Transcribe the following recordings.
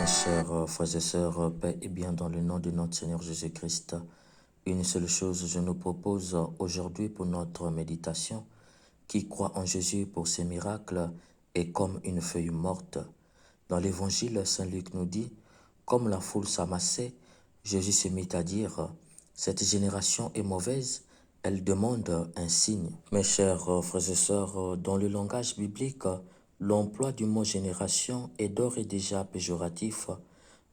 Chers frères et sœurs, paix et bien dans le nom de notre Seigneur Jésus-Christ. Une seule chose je nous propose aujourd'hui pour notre méditation. Qui croit en Jésus pour ses miracles est comme une feuille morte. Dans l'évangile, Saint Luc nous dit, comme la foule s'amassait, Jésus se mit à dire, cette génération est mauvaise, elle demande un signe. Mes chers frères et sœurs, dans le langage biblique, l'emploi du mot génération est d'ores et déjà péjoratif.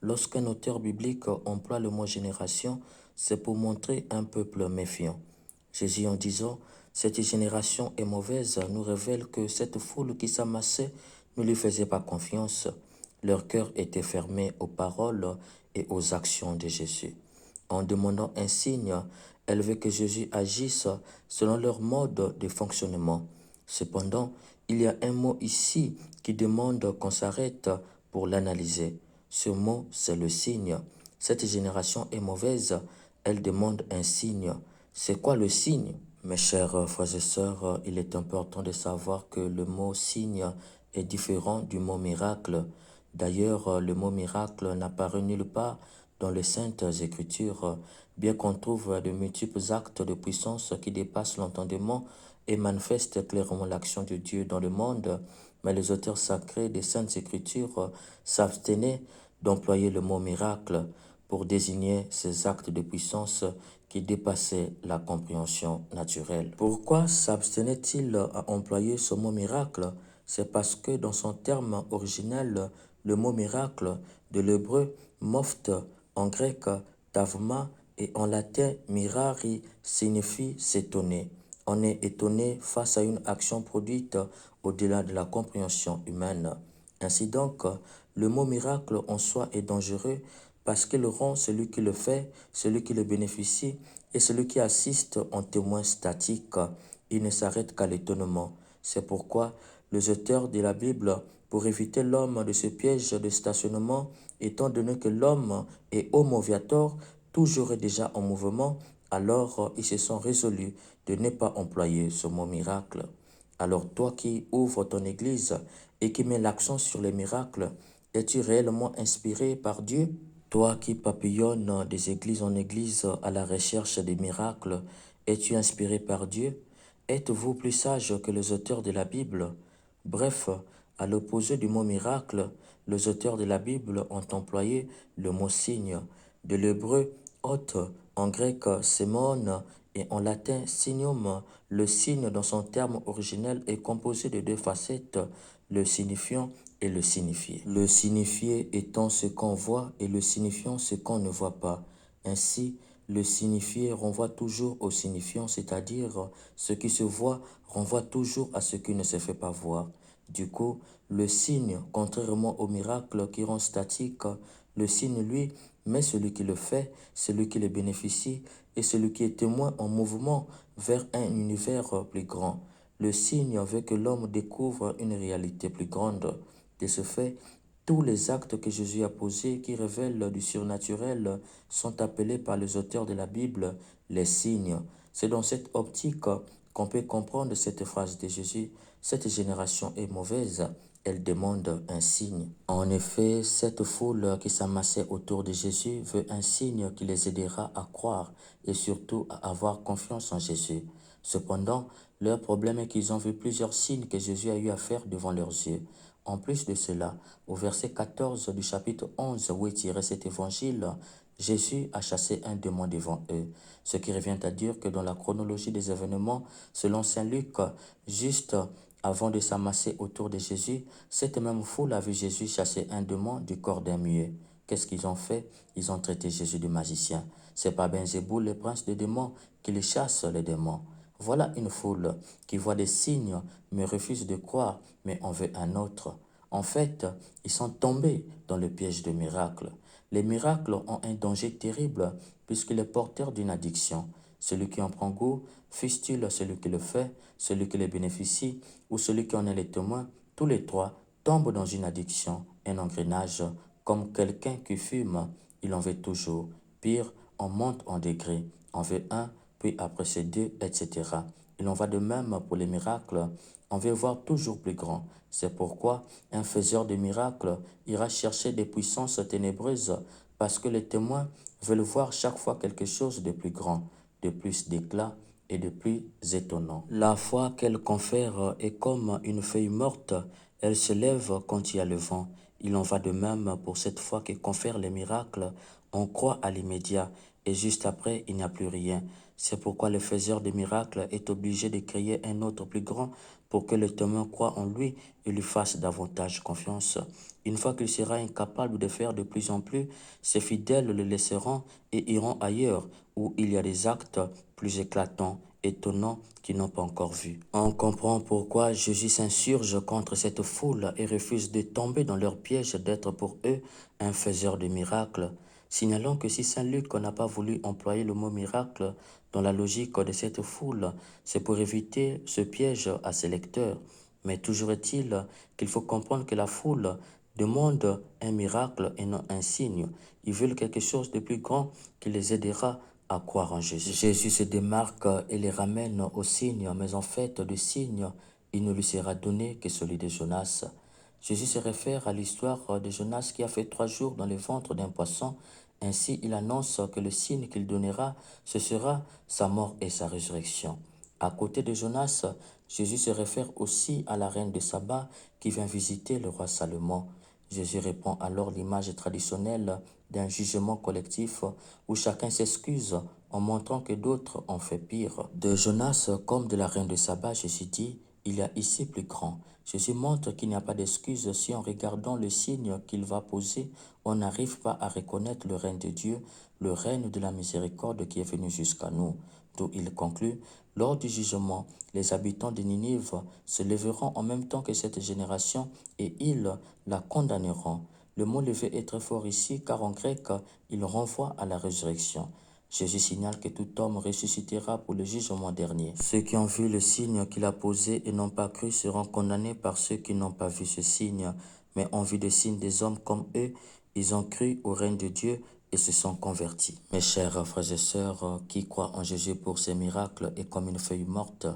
Lorsqu'un auteur biblique emploie le mot génération, c'est pour montrer un peuple méfiant. Jésus, en disant « Cette génération est mauvaise », nous révèle que cette foule qui s'amassait ne lui faisait pas confiance. Leur cœur était fermé aux paroles et aux actions de Jésus. En demandant un signe, elle veut que Jésus agisse selon leur mode de fonctionnement. Cependant, il y a un mot ici qui demande qu'on s'arrête pour l'analyser. Ce mot, c'est le signe. Cette génération est mauvaise, elle demande un signe. C'est quoi le signe? Mes chers frères et sœurs, il est important de savoir que le mot signe est différent du mot miracle. D'ailleurs, le mot miracle n'apparaît nulle part dans les Saintes Écritures, bien qu'on trouve de multiples actes de puissance qui dépassent l'entendement et manifestent clairement l'action de Dieu dans le monde, mais les auteurs sacrés des Saintes Écritures s'abstenaient d'employer le mot miracle pour désigner ces actes de puissance qui dépassaient la compréhension naturelle. Pourquoi s'abstenait-il à employer ce mot miracle? C'est parce que dans son terme originel, le mot miracle de l'hébreu moft, en grec tavma et en latin mirari signifie s'étonner. On est étonné face à une action produite au-delà de la compréhension humaine. Ainsi donc, le mot miracle en soi est dangereux parce qu'il rend celui qui le fait, celui qui le bénéficie et celui qui assiste en témoin statique. Il ne s'arrête qu'à l'étonnement. C'est pourquoi les auteurs de la Bible, pour éviter l'homme de ce piège de stationnement, étant donné que l'homme est homo viator, toujours déjà en mouvement, alors ils se sont résolus de ne pas employer ce mot miracle. Alors toi qui ouvres ton église et qui mets l'accent sur les miracles, es-tu réellement inspiré par Dieu? Toi qui papillonnes des églises en église à la recherche des miracles, es-tu inspiré par Dieu? Êtes-vous plus sage que les auteurs de la Bible? Bref, à l'opposé du mot miracle, les auteurs de la Bible ont employé le mot signe, de l'hébreu hôte, en grec sémon et en latin signum. Le signe dans son terme originel est composé de deux facettes, le signifiant et le signifié. Le signifié étant ce qu'on voit et le signifiant ce qu'on ne voit pas. Ainsi, le signifié renvoie toujours au signifiant, c'est-à-dire ce qui se voit renvoie toujours à ce qui ne se fait pas voir. Du coup, le signe, contrairement au miracle qui rend statique, le signe, lui, met celui qui le fait, celui qui le bénéficie et celui qui est témoin en mouvement vers un univers plus grand. Le signe veut que l'homme découvre une réalité plus grande. De ce fait, tous les actes que Jésus a posés qui révèlent du surnaturel sont appelés par les auteurs de la Bible les signes. C'est dans cette optique qu'on peut comprendre cette phrase de Jésus. Cette génération est mauvaise, elle demande un signe. En effet, cette foule qui s'amassait autour de Jésus veut un signe qui les aidera à croire et surtout à avoir confiance en Jésus. Cependant, leur problème est qu'ils ont vu plusieurs signes que Jésus a eu à faire devant leurs yeux. En plus de cela, au verset 14 du chapitre 11 où est tiré cet évangile, Jésus a chassé un démon devant eux, ce qui revient à dire que dans la chronologie des événements, selon Saint Luc, juste avant de s'amasser autour de Jésus, cette même foule a vu Jésus chasser un démon du corps d'un muet. Qu'est-ce qu'ils ont fait? Ils ont traité Jésus de magicien. C'est pas Belzéboul, le prince des démons, qui les chasse les démons. Voilà une foule qui voit des signes, mais refuse de croire, mais en veut un autre. En fait, ils sont tombés dans le piège des miracles. Les miracles ont un danger terrible puisqu'il est porteur d'une addiction. Celui qui en prend goût, fût-il celui qui le fait, celui qui le bénéficie ou celui qui en est le témoin, tous les trois tombent dans une addiction, un engrenage, comme quelqu'un qui fume, il en veut toujours. Pire, on monte en degré, on veut un, puis après c'est deux, etc. Il en va de même pour les miracles. On veut voir toujours plus grand. C'est pourquoi un faiseur de miracles ira chercher des puissances ténébreuses parce que les témoins veulent voir chaque fois quelque chose de plus grand, de plus d'éclat et de plus étonnant. La foi qu'elle confère est comme une feuille morte, elle se lève quand il y a le vent. Il en va de même pour cette foi qui confère les miracles. On croit à l'immédiat et juste après, il n'y a plus rien. C'est pourquoi le faiseur des miracles est obligé de créer un autre plus grand pour que le témoin croie en lui et lui fasse davantage confiance. Une fois qu'il sera incapable de faire de plus en plus, ses fidèles le laisseront et iront ailleurs où il y a des actes plus éclatants, étonnants qu'ils n'ont pas encore vus. On comprend pourquoi Jésus s'insurge contre cette foule et refuse de tomber dans leur piège d'être pour eux un faiseur de miracles. Signalons que si Saint Luc n'a pas voulu employer le mot miracle dans la logique de cette foule, c'est pour éviter ce piège à ses lecteurs. Mais toujours est-il qu'il faut comprendre que la foule demande un miracle et non un signe. Ils veulent quelque chose de plus grand qui les aidera à croire en Jésus. Jésus se démarque et les ramène au signe, mais en fait, de signe, il ne lui sera donné que celui de Jonas. Jésus se réfère à l'histoire de Jonas qui a fait 3 jours dans le ventre d'un poisson. Ainsi, il annonce que le signe qu'il donnera, ce sera sa mort et sa résurrection. À côté de Jonas, Jésus se réfère aussi à la reine de Saba qui vient visiter le roi Salomon. Jésus répond alors l'image traditionnelle d'un jugement collectif où chacun s'excuse en montrant que d'autres ont fait pire. De Jonas comme de la reine de Saba, Jésus dit, il y a ici plus grand. Jésus montre qu'il n'y a pas d'excuse si en regardant le signe qu'il va poser, on n'arrive pas à reconnaître le règne de Dieu, le règne de la miséricorde qui est venu jusqu'à nous. D'où il conclut, lors du jugement, les habitants de Ninive se lèveront en même temps que cette génération et ils la condamneront. Le mot lever est très fort ici car en grec, il renvoie à la résurrection. Jésus signale que tout homme ressuscitera pour le jugement dernier. Ceux qui ont vu le signe qu'il a posé et n'ont pas cru seront condamnés par ceux qui n'ont pas vu ce signe, mais ont vu des signes des hommes comme eux. Ils ont cru au règne de Dieu et se sont convertis. Mes chers frères et sœurs qui croient en Jésus pour ses miracles est comme une feuille morte.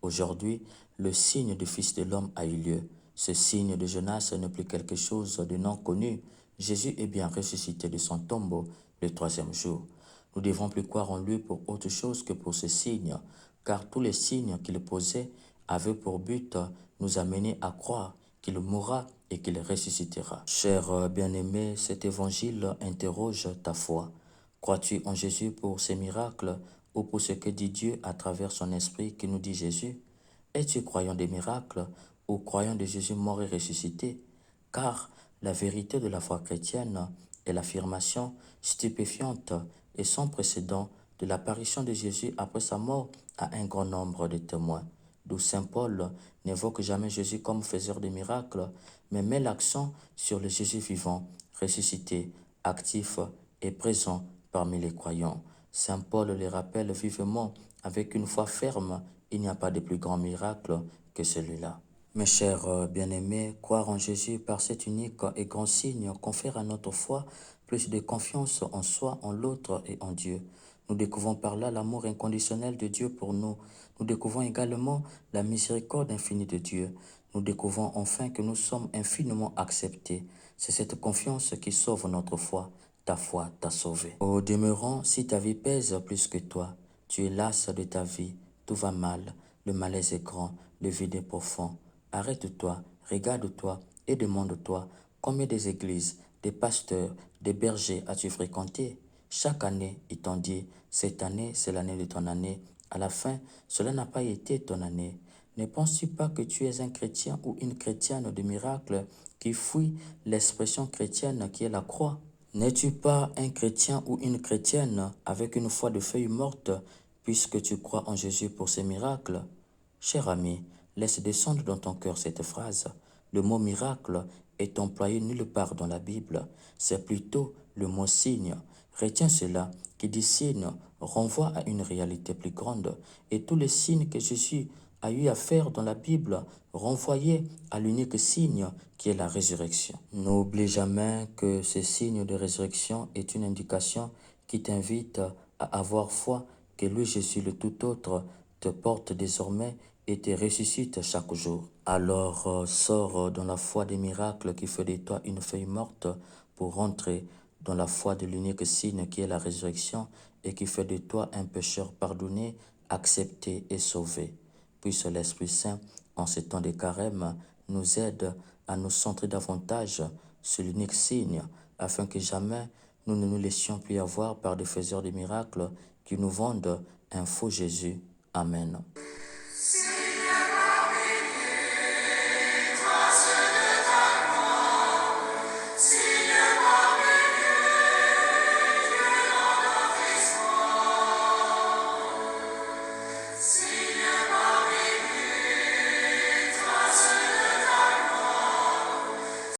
Aujourd'hui, le signe du Fils de l'homme a eu lieu. Ce signe de Jonas n'est plus quelque chose de non connu. Jésus est bien ressuscité de son tombeau le 3e jour. Nous ne devons plus croire en lui pour autre chose que pour ce signe, car tous les signes qu'il posait avaient pour but nous amener à croire qu'il mourra et qu'il ressuscitera. Cher bien-aimé, cet évangile interroge ta foi. Crois-tu en Jésus pour ses miracles ou pour ce que dit Dieu à travers son esprit qui nous dit Jésus? Es-tu croyant des miracles ou croyant de Jésus mort et ressuscité? Car la vérité de la foi chrétienne est l'affirmation stupéfiante et sans précédent de l'apparition de Jésus après sa mort à un grand nombre de témoins. D'où Saint Paul n'évoque jamais Jésus comme faiseur de miracles, mais met l'accent sur le Jésus vivant, ressuscité, actif et présent parmi les croyants. Saint Paul les rappelle vivement avec une foi ferme, il n'y a pas de plus grand miracle que celui-là. Mes chers bien-aimés, croire en Jésus par cet unique et grand signe confère à notre foi plus de confiance en soi, en l'autre et en Dieu. Nous découvrons par là l'amour inconditionnel de Dieu pour nous. Nous découvrons également la miséricorde infinie de Dieu. Nous découvrons enfin que nous sommes infiniment acceptés. C'est cette confiance qui sauve notre foi. Ta foi t'a sauvé. Au demeurant, si ta vie pèse plus que toi, tu es las de ta vie, tout va mal, le malaise est grand, le vide est profond. Arrête-toi, regarde-toi et demande-toi combien des églises, des pasteurs, des bergers as-tu fréquenté? Chaque année, ils t'ont dit, cette année, c'est l'année de ton année. À la fin, cela n'a pas été ton année. Ne penses-tu pas que tu es un chrétien ou une chrétienne de miracle qui fuit l'expression chrétienne qui est la croix? N'es-tu pas un chrétien ou une chrétienne avec une foi de feuille morte puisque tu crois en Jésus pour ses miracles? Cher ami, laisse descendre dans ton cœur cette phrase. Le mot miracle est employé nulle part dans la Bible. C'est plutôt le mot signe. Retiens cela, qui dit signe renvoie à une réalité plus grande. Et tous les signes que Jésus a eu à faire dans la Bible renvoyaient à l'unique signe qui est la résurrection. N'oublie jamais que ce signe de résurrection est une indication qui t'invite à avoir foi que lui, Jésus, le tout autre, te porte désormais et te ressuscite chaque jour. Alors sors dans la foi des miracles qui fait de toi une feuille morte pour rentrer dans la foi de l'unique signe qui est la résurrection et qui fait de toi un pécheur pardonné, accepté et sauvé. Puisse l'Esprit Saint, en ces temps de carême, nous aide à nous centrer davantage sur l'unique signe, afin que jamais nous ne nous laissions plus avoir par des faiseurs de miracles qui nous vendent un faux Jésus. Amen.